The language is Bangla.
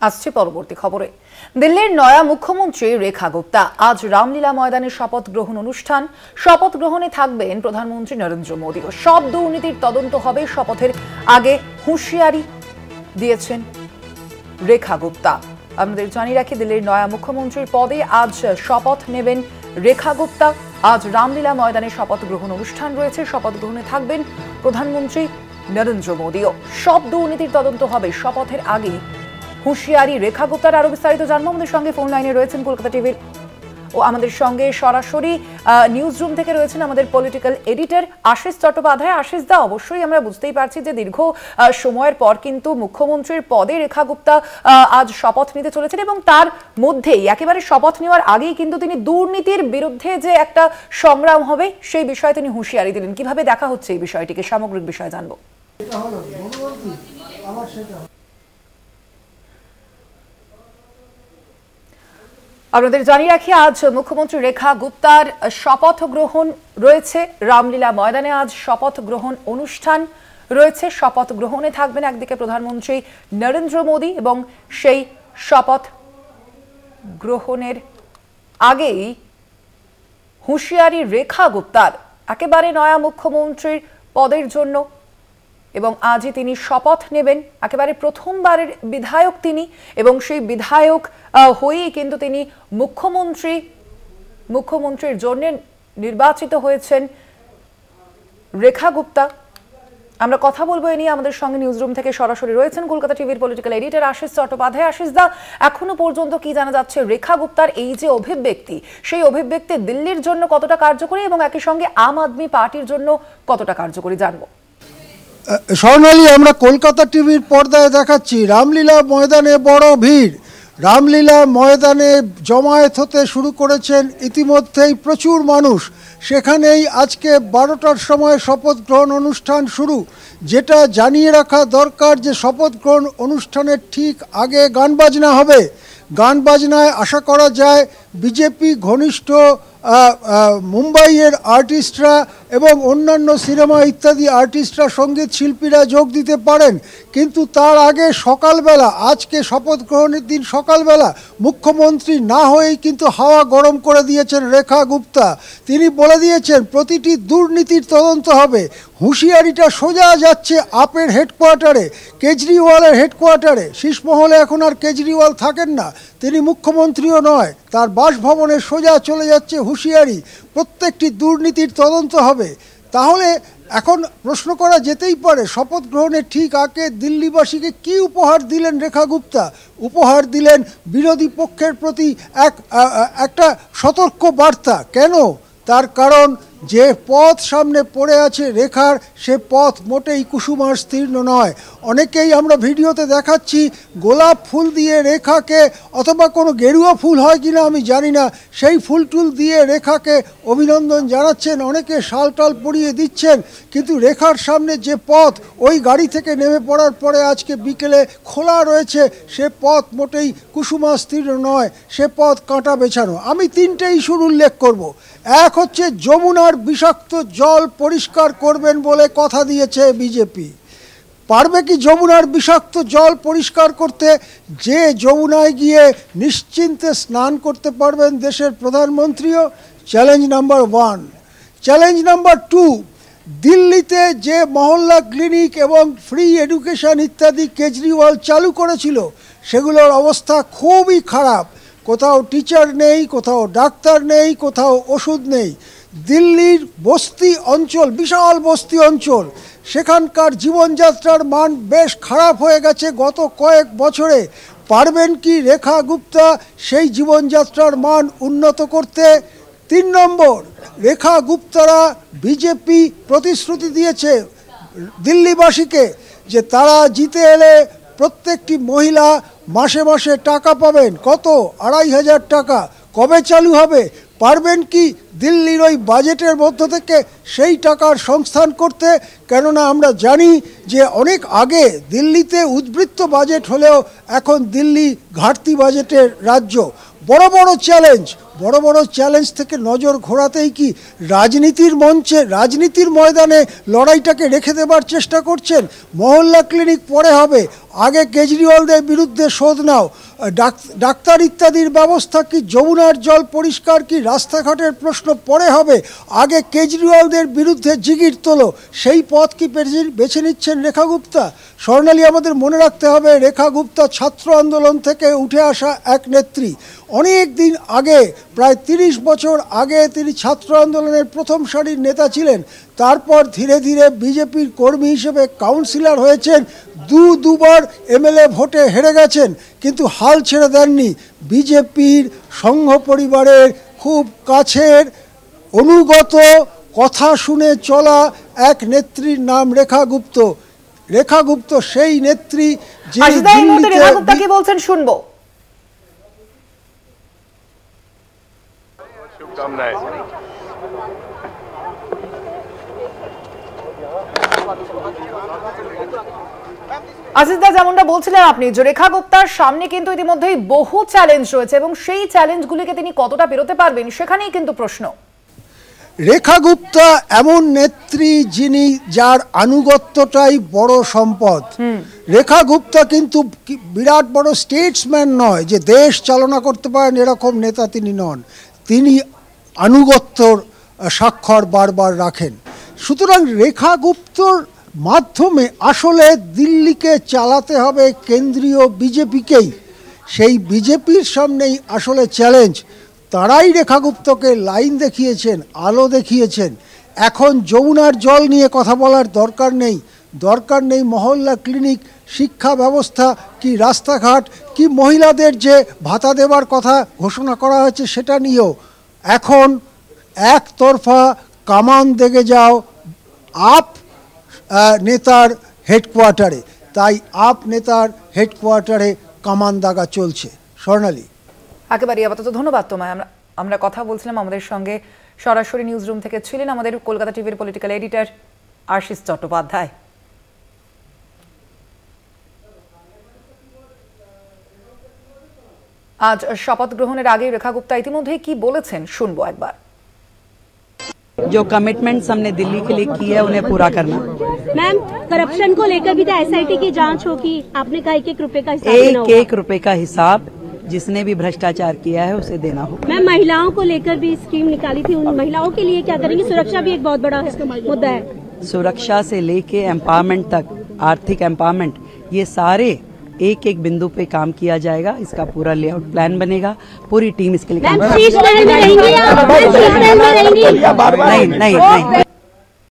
আসছে পরবর্তী খবরে। দিল্লির নয়া মুখ্যমন্ত্রী রেখা গুপ্তা আজ রামলীলা ময়দানে শপথ গ্রহণ অনুষ্ঠান। শপথ গ্রহণে থাকবেন প্রধানমন্ত্রী নরেন্দ্র মোদী। সব দুর্নীতির তদন্ত হবে, শপথের আগে হুঁশিয়ারি দিয়েছেন রেখা গুপ্তা। আমাদের জানিয়ে রাখি, দিল্লির নয়া মুখ্যমন্ত্রীর পদে আজ শপথ নেবেন রেখা গুপ্তা। আজ রামলীলা ময়দানে শপথ গ্রহণ অনুষ্ঠান রয়েছে। শপথ গ্রহণে থাকবেন প্রধানমন্ত্রী নরেন্দ্র মোদীও। সব দুর্নীতির তদন্ত হবে, শপথের আগে হুঁশিয়ারি রেখা গুপ্তার। আরো বিস্তারিত জানবো, আমাদের সঙ্গে ফোন লাইনে রয়েছেন কলকাতা টিভির ও আমাদের সঙ্গে সরাসরি নিউজ রুম থেকে রয়েছেন আমাদের পলিটিক্যাল এডিটর আশিস চট্টোপাধ্যায়। আশিস দা, অবশ্যই আমরা বুঝতেই পারছি যে দীর্ঘ সময়ের পর কিন্তু মুখ্যমন্ত্রীর পদে রেখা গুপ্তা আজ শপথ নিতে চলেছেন এবং তার মধ্যেই একেবারে শপথ নেওয়ার আগেই কিন্তু তিনি দুর্নীতির বিরুদ্ধে যে একটা সংগ্রাম হবে সেই বিষয়ে তিনি হুঁশিয়ারি দিলেন। কিভাবে দেখা হচ্ছে এই বিষয়টিকে, সামগ্রিক বিষয় জানবো। আপনাদের জানিয়ে রাখি, আজ মুখ্যমন্ত্রী রেখা গুপ্তার শপথ গ্রহণ রয়েছে রামলীলা ময়দানে। আজ শপথ গ্রহণ অনুষ্ঠান রয়েছে। শপথ গ্রহণে থাকবেন একদিকে প্রধানমন্ত্রী নরেন্দ্র মোদী এবং সেই শপথ গ্রহণের আগেই হুঁশিয়ারি রেখা গুপ্তার একেবারে নয়া মুখ্যমন্ত্রীর পদের জন্য। এবং আজই তিনি শপথ নেবেন। একেবারে প্রথমবারের বিধায়ক তিনি এবং সেই বিধায়ক হয়েই কিন্তু তিনি মুখ্যমন্ত্রীর জন্য নির্বাচিত হয়েছেন রেখা গুপ্তা। আমরা কথা বলবো এ নিয়ে। আমাদের সঙ্গে নিউজরুম থেকে সরাসরি রয়েছেন কলকাতা টিভির পলিটিক্যাল এডিটর আশিস চট্টোপাধ্যায়। আশিস দা, এখনো পর্যন্ত কি জানা যাচ্ছে রেখা গুপ্তার এই যে অভিব্যক্তি, সেই অভিব্যক্তি দিল্লির জন্য কতটা কার্যকরী এবং একই সঙ্গে আম আদমি পার্টির জন্য কতটা কার্যকরী জানবো। স্বর্ণালী, আমরা কলকাতা টিভির পর্দায় দেখাচ্ছি রামলীলা ময়দানে বড় ভিড়। রামলীলা ময়দানে জমায়েত হতে শুরু করেছেন ইতিমধ্যেই প্রচুর মানুষ। সেখানেই আজকে 12টার সময় শপথ গ্রহণ অনুষ্ঠান শুরু। যেটা জানিয়ে রাখা দরকার যে শপথ গ্রহণ অনুষ্ঠানের ঠিক আগে গান বাজনা হবে। গান বাজনায় আশা করা যায় বিজেপি ঘনিষ্ঠ মুম্বাইয়ের আর্টিস্টরা এবং অন্যান্য সিনেমা ইত্যাদি আর্টিস্টরা, সঙ্গীত শিল্পীরা যোগ দিতে পারেন। কিন্তু তার আগে সকালবেলা, আজকে শপথ গ্রহণের দিন সকালবেলা মুখ্যমন্ত্রী না হয়েই কিন্তু হাওয়া গরম করে দিয়েছেন রেখা গুপ্তা। তিনি বলে দিয়েছেন প্রতিটি দুর্নীতির তদন্ত হবে। হুঁশিয়ারিটা সোজা যাচ্ছে আপের হেডকোয়ার্টারে, কেজরিওয়ালের হেডকোয়ার্টারে। শীষমহলে এখন আর কেজরিওয়াল থাকেন না, তিনি মুখ্যমন্ত্রীও নয়, তার বাসভবনে সোজা চলে যাচ্ছে হুঁশিয়ারি, প্রত্যেকটি দুর্নীতির তদন্ত হবে। তাহলে এখন প্রশ্ন করা যেতেই পারে, শপথ গ্রহণের ঠিক আগে দিল্লিবাসীকে কি উপহার দিলেন রেখা গুপ্তা? উপহার দিলেন বিরোধী পক্ষের প্রতি একটা সতর্ক বার্তা। কেন? তার কারণ যে পথ সামনে পড়ে আছে রেখার, সে পথ মোটেই কুসুমার স্তীর্ণ নয়। অনেকেই আমরা ভিডিওতে দেখাচ্ছি গোলাপ ফুল দিয়ে রেখাকে, অথবা কোনো গেরুয়া ফুল হয় কিনা আমি জানি না, সেই ফুল টুল দিয়ে রেখাকে অভিনন্দন জানাচ্ছেন, অনেকে শাল টাল পরিয়ে দিচ্ছেন। কিন্তু রেখার সামনে যে পথ ওই গাড়ি থেকে নেমে পড়ার পরে আজকে বিকেলে খোলা রয়েছে, সে পথ মোটেই কুসুমাস্তীর্ণ নয়, সে পথ কাঁটা বেছানো। আমি 3টে ইস্যুর উল্লেখ করব। এক হচ্ছে যমুনার বিষাক্ত জল পরিষ্কার করবেন বলে কথা দিয়েছে বিজেপি। পারবে কি যমুনার বিষাক্ত জল পরিষ্কার করতে? যে যমুনায় গিয়ে নিশ্চিন্তে স্নান করতে পারবেন দেশের প্রধানমন্ত্রীও। Challenge number 1। চ্যালেঞ্জ নাম্বার 2, দিল্লিতে যে মহল্লা ক্লিনিক এবং ফ্রি এডুকেশন ইত্যাদি কেজরিওয়াল চালু করেছিল, সেগুলোর অবস্থা খুবই খারাপ। কোথাও টিচার নেই, কোথাও ডাক্তার নেই, কোথাও ওষুধ নেই। দিল্লির বস্তি অঞ্চল, বিশাল বস্তি অঞ্চল, সেখানকার জীবনযাত্রার মান বেশ খারাপ হয়ে গেছে গত কয়েক বছরে। পারবেন কি রেখা গুপ্তা সেই জীবনযাত্রার মান উন্নত করতে? 3 নম্বর, রেখা গুপ্তারা, বিজেপি প্রতিশ্রুতি দিয়েছে দিল্লিবাসীকে যে তারা জিতে এলে প্রত্যেকটি মহিলা মাসে মাসে টাকা পাবেন। কত? 2500 টাকা। কবে চালু হবে? পারবেন কি দিল্লির ওই বাজেটের মধ্য থেকে সেই টাকার সংস্থান করতে? কেননা আমরা জানি যে অনেক আগে দিল্লিতে উদ্বৃত্ত বাজেট হলেও এখন দিল্লি ঘাটতি বাজেটের রাজ্য। বড় বড় চ্যালেঞ্জ থেকে নজর ঘোরাতেই কি রাজনীতির মঞ্চে, রাজনীতির ময়দানে লড়াইটাকে রেখে দেবার চেষ্টা করছেন? মহল্লা ক্লিনিক পরে হবে, আগে কেজরিওয়ালদের বিরুদ্ধে শোধ নাও। ডাক্তার ইত্যাদির ব্যবস্থা কি, যমুনার জল পরিষ্কার কি, রাস্তাঘাটের প্রশ্ন পরে হবে, আগে কেজরিওয়ালদের বিরুদ্ধে জিগির তোলো। সেই পথ কি বেছে নিচ্ছেন রেখা গুপ্তা? স্বর্ণালী, আমাদের মনে রাখতে হবে রেখা গুপ্তা ছাত্র আন্দোলন থেকে উঠে আসা এক নেত্রী। অনেক দিন আগে, প্রায় 30 বছর আগে তিনি ছাত্র আন্দোলনের প্রথম সারির নেতা ছিলেন। তারপর ধীরে ধীরে বিজেপির কর্মী হিসেবে কাউন্সিলর হয়েছেন, দুবার এমএলএ ভোটে হেরে গেছেন, কিন্তু হাল ছেড়ে দেননি। বিজেপির সংঘ পরিবারের খুব কাছের অনুগত, কথা শুনে চলা এক নেত্রীর নাম রেখা গুপ্ত। রেখা গুপ্ত সেই নেত্রী যিনি রেখা গুপ্তা কি বলছেন শুনবো। শুভকামনায়। আজিজদা, যেমনটা বলছিলেন আপনি যে রেখা গুপ্তার সামনে কিন্তু ইতিমধ্যেই বহু চ্যালেঞ্জ রয়েছে এবং সেই চ্যালেঞ্জগুলিকে তিনি কতটা পেরোতে পারবেন সেখানেই কিন্তু প্রশ্ন। রেখা গুপ্তা এমন নেত্রী যিনি, যার আনুগত্যটাই বড় সম্পদ। রেখা গুপ্তা কিন্তু বিরাট বড় স্টেটসম্যান নয়, যে দেশ চালনা করতে পারেন এরকম নেতা তিনি নন। তিনি আনুগত্যর স্বাক্ষর বারবার রাখেন। সুতরাং রেখা গুপ্তর মাধ্যমে আসলে দিল্লিকে চালাতে হবে কেন্দ্রীয় বিজেপিকেই। সেই বিজেপির সামনেই আসলে চ্যালেঞ্জ। তারাই রেখা গুপ্তকে লাইন দেখিয়েছেন, আলো দেখিয়েছেন। এখন যমুনার জল নিয়ে কথা বলার দরকার নেই মহল্লা ক্লিনিক, শিক্ষা ব্যবস্থা কি, রাস্তাঘাট কি, মহিলাদের যে ভাতা দেওয়ার কথা ঘোষণা করা হয়েছে সেটা নিয়েও। এখন একতরফা কামান দেখে যাও আপ নেতার হেডকোয়ার্টারে, তাই আপ নেতার হেডকোয়ার্টারে কামান দাগা চলছে। স্বর্ণালী, একেবারে আপাতত ধন্যবাদ তোমায়। আমরা কথা বলছিলাম, আমাদের সঙ্গে সরাসরি নিউজ রুম থেকে ছিলেন আমাদের কলকাতা টিভির পলিটিক্যাল এডিটর আশিস চট্টোপাধ্যায়। আজ শপথ গ্রহণের আগে রেখা গুপ্তা ইতিমধ্যে কি বলেছেন শুনবো একবার। जो कमिटमेंट्स हमने दिल्ली के लिए की है उन्हें पूरा करना। मैम, करप्शन को लेकर भी तो एसआईटी की जांच होगी, आपने कहा 1-1 रुपए का हिसाब देना होगा। 1-1 रुपए का हिसाब जिसने भी भ्रष्टाचार किया है उसे देना होगा। मैम, महिलाओं को लेकर भी स्कीम निकाली थी, उन महिलाओं के लिए क्या करेंगे? सुरक्षा भी एक बहुत बड़ा मुद्दा है। सुरक्षा से लेके एम्पावरमेंट तक, आर्थिक एम्पावरमेंट, ये सारे एक एक बिंदु पे काम किया जाएगा। इसका पूरा लेआउट प्लान बनेगा, पूरी टीम इसके लिए काम करेगी। नहीं नहीं नहीं,